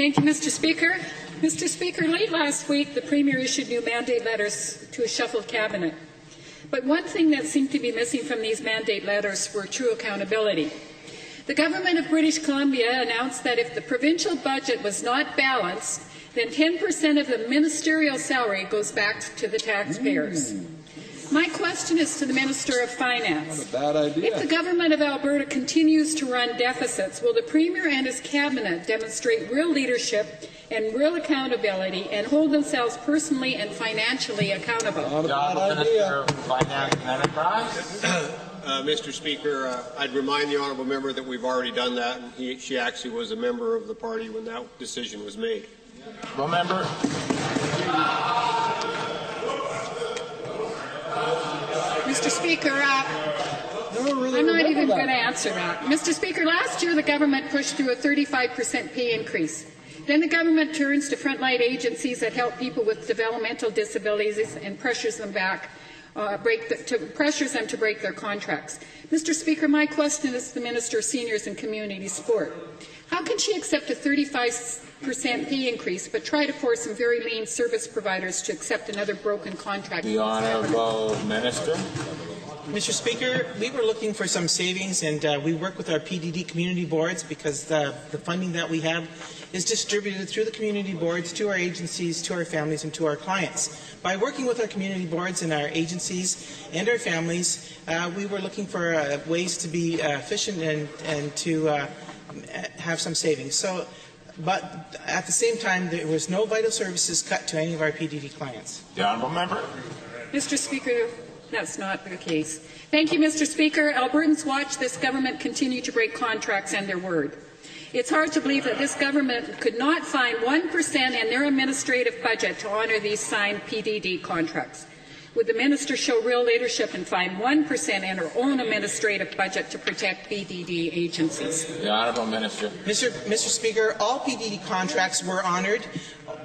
Thank you, Mr. Speaker. Mr. Speaker, late last week, the Premier issued new mandate letters to a shuffled cabinet. But one thing that seemed to be missing from these mandate letters were true accountability. The Government of British Columbia announced that if the provincial budget was not balanced, then 10% of the ministerial salary goes back to the taxpayers. My question is to the Minister of Finance. What a bad idea. If the Government of Alberta continues to run deficits, will the Premier and his Cabinet demonstrate real leadership and real accountability and hold themselves personally and financially accountable? Not a bad idea. Minister of Finance and Enterprise. Mr. Speaker, I'd remind the honourable member that we've already done that, and she actually was a member of the party when that decision was made. Well, member. Mr. Speaker, I'm not even going to answer that. Mr. Speaker, last year the government pushed through a 35% pay increase. Then the government turns to frontline agencies that help people with developmental disabilities and pressures them to break their contracts. Mr. Speaker, my question is to the Minister of Seniors and Community Sport. How can she accept a 35% pay increase but try to force some very lean service providers to accept another broken contract? The Honourable Minister. Mr. Speaker, we were looking for some savings, and we work with our PDD community boards because the funding that we have is distributed through the community boards to our agencies, to our families, and to our clients. By working with our community boards and our agencies and our families, we were looking for ways to be efficient and to have some savings. But at the same time, there was no vital services cut to any of our PDD clients. The Honourable Member. Mr. Speaker, that's not the case. Thank you, Mr. Speaker. Albertans watch this government continue to break contracts and their word. It's hard to believe that this government could not find 1% in their administrative budget to honour these signed PDD contracts. Would the minister show real leadership and find 1% in her own administrative budget to protect PDD agencies? The Honourable Minister. Mr. Speaker, all PDD contracts were honoured.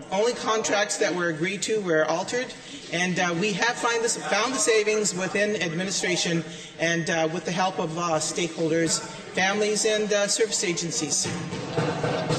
Only contracts that were agreed to were altered, and we have found the savings within administration and with the help of stakeholders, families, and service agencies.